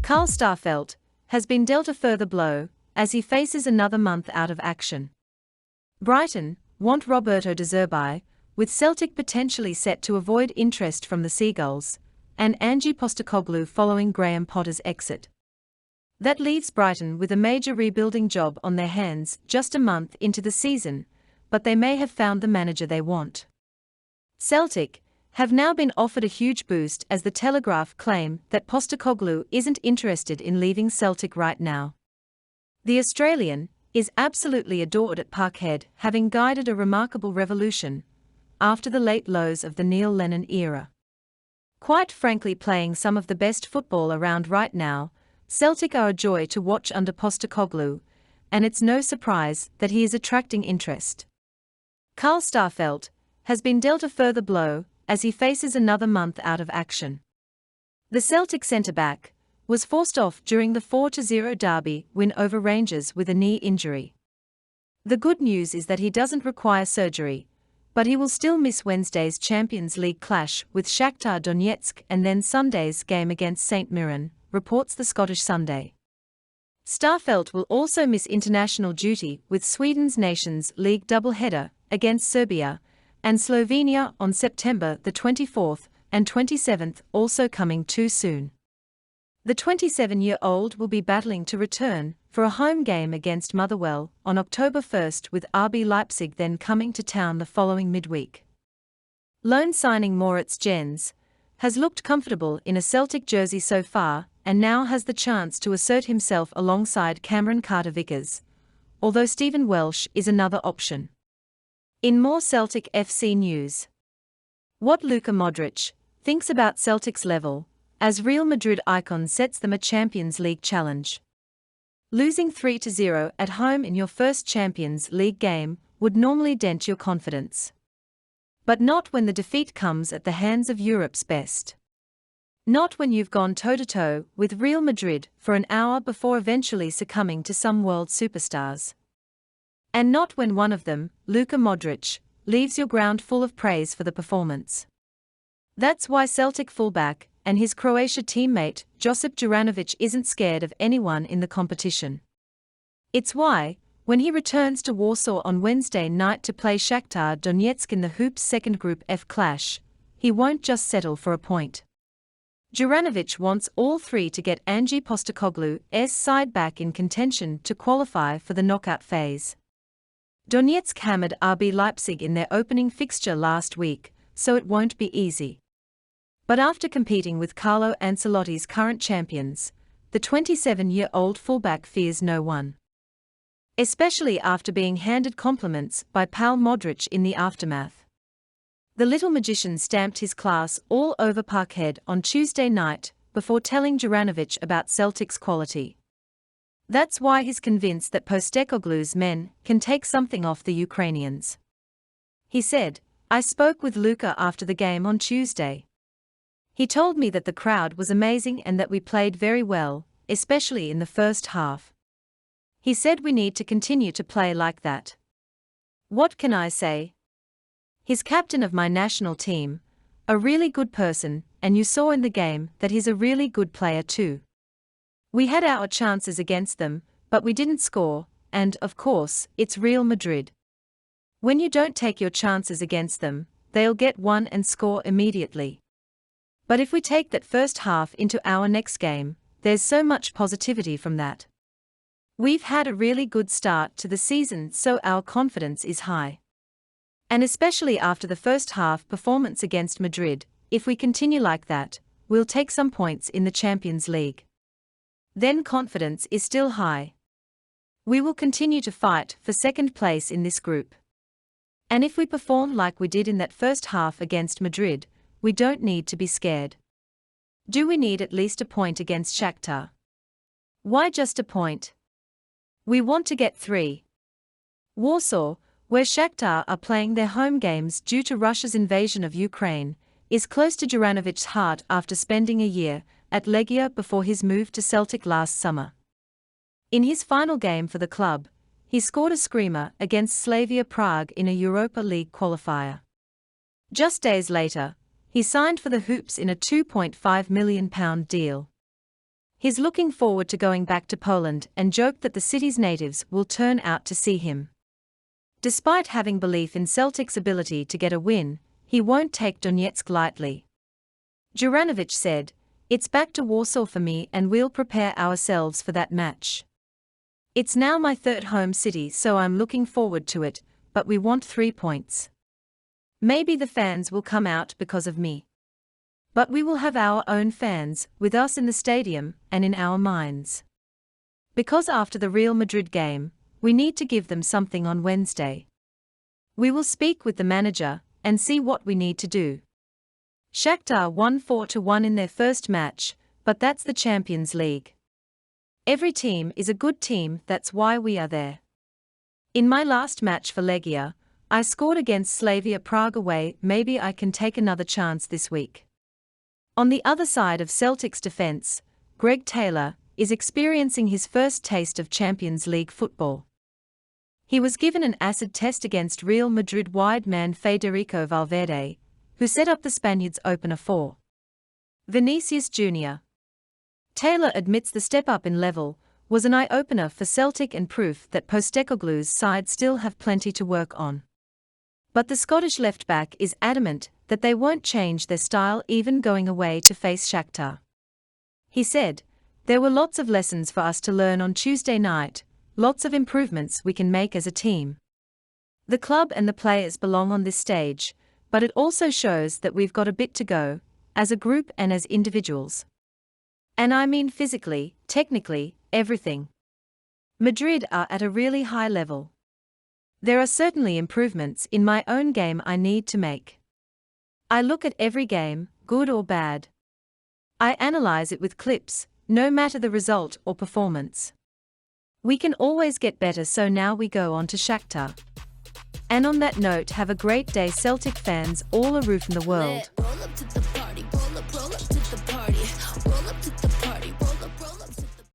Carl Starfelt has been dealt a further blow as he faces another month out of action. Brighton want Roberto De Zerbi, with Celtic potentially set to avoid interest from the Seagulls, and Ange Postecoglou following Graham Potter's exit. That leaves Brighton with a major rebuilding job on their hands just a month into the season, but they may have found the manager they want. Celtic have now been offered a huge boost as the Telegraph claim that Postecoglou isn't interested in leaving Celtic right now. The Australian is absolutely adored at Parkhead, having guided a remarkable revolution after the late lows of the Neil Lennon era. Quite frankly, playing some of the best football around right now, Celtic are a joy to watch under Postecoglou, and it's no surprise that he is attracting interest. Carl Starfelt has been dealt a further blow as he faces another month out of action. The Celtic centre-back was forced off during the 4-0 derby win over Rangers with a knee injury. The good news is that he doesn't require surgery, but he will still miss Wednesday's Champions League clash with Shakhtar Donetsk and then Sunday's game against St Mirren, reports the Scottish Sunday. Starfelt will also miss international duty with Sweden's Nations League double-header against Serbia and Slovenia on September the 24th and 27th, also coming too soon. The 27-year-old will be battling to return for a home game against Motherwell on October 1st, with RB Leipzig then coming to town the following midweek. Loan signing Moritz Jens has looked comfortable in a Celtic jersey so far and now has the chance to assert himself alongside Cameron Carter-Vickers, although Stephen Welsh is another option. In more Celtic FC news, what Luka Modric thinks about Celtic's level as Real Madrid icon sets them a Champions League challenge. Losing 3-0 at home in your first Champions League game would normally dent your confidence. But not when the defeat comes at the hands of Europe's best. Not when you've gone toe-to-toe with Real Madrid for an hour before eventually succumbing to some world superstars. And not when one of them, Luka Modric, leaves your ground full of praise for the performance. That's why Celtic fullback and his Croatia teammate Josip Juranovic isn't scared of anyone in the competition. It's why, when he returns to Warsaw on Wednesday night to play Shakhtar Donetsk in the Hoops' second Group F clash, he won't just settle for a point. Juranovic wants all three to get Ange Postecoglou's side back in contention to qualify for the knockout phase. Donetsk hammered RB Leipzig in their opening fixture last week, so it won't be easy. But after competing with Carlo Ancelotti's current champions, the 27-year-old fullback fears no one. Especially after being handed compliments by pal Modric in the aftermath. The little magician stamped his class all over Parkhead on Tuesday night before telling Juranovic about Celtic's quality. That's why he's convinced that Postecoglou's men can take something off the Ukrainians. He said, "I spoke with Luka after the game on Tuesday. He told me that the crowd was amazing and that we played very well, especially in the first half. He said we need to continue to play like that. What can I say? He's captain of my national team, a really good person, and you saw in the game that he's a really good player too. We had our chances against them, but we didn't score, and, of course, it's Real Madrid. When you don't take your chances against them, they'll get one and score immediately. But if we take that first half into our next game, there's so much positivity from that. We've had a really good start to the season, so our confidence is high. And especially after the first half performance against Madrid, if we continue like that, we'll take some points in the Champions League. Then confidence is still high. We will continue to fight for second place in this group. And if we perform like we did in that first half against Madrid, we don't need to be scared. Do we need at least a point against Shakhtar? Why just a point? We want to get 3. Warsaw, where Shakhtar are playing their home games due to Russia's invasion of Ukraine, is close to Juranovic's heart after spending a year at Legia before his move to Celtic last summer. In his final game for the club, he scored a screamer against Slavia Prague in a Europa League qualifier. Just days later, he signed for the Hoops in a £2.5 million deal. He's looking forward to going back to Poland and joked that the city's natives will turn out to see him. Despite having belief in Celtic's ability to get a win, he won't take Donetsk lightly. Juranovic said, "It's back to Warsaw for me and we'll prepare ourselves for that match. It's now my third home city, so I'm looking forward to it, but we want 3 points. Maybe the fans will come out because of me. But we will have our own fans, with us in the stadium and in our minds. Because after the Real Madrid game, we need to give them something on Wednesday. We will speak with the manager and see what we need to do." Shakhtar won 4-1 in their first match, but that's the Champions League. Every team is a good team, that's why we are there. In my last match for Legia, I scored against Slavia Prague away. Maybe I can take another chance this week. On the other side of Celtic's defense, Greg Taylor is experiencing his first taste of Champions League football. He was given an acid test against Real Madrid wide man Federico Valverde, who set up the Spaniards' opener for Vinicius Jr. Taylor admits the step-up in level was an eye-opener for Celtic and proof that Postecoglou's side still have plenty to work on. But the Scottish left-back is adamant that they won't change their style even going away to face Shakhtar. He said, "There were lots of lessons for us to learn on Tuesday night, lots of improvements we can make as a team. The club and the players belong on this stage, but it also shows that we've got a bit to go, as a group and as individuals. And I mean physically, technically, everything. Madrid are at a really high level. There are certainly improvements in my own game I need to make. I look at every game, good or bad. I analyze it with clips, no matter the result or performance. We can always get better, so now we go on to Shakhtar." And on that note, have a great day, Celtic fans all a roof in the world. Roll up to the party, roll up to the party, roll up to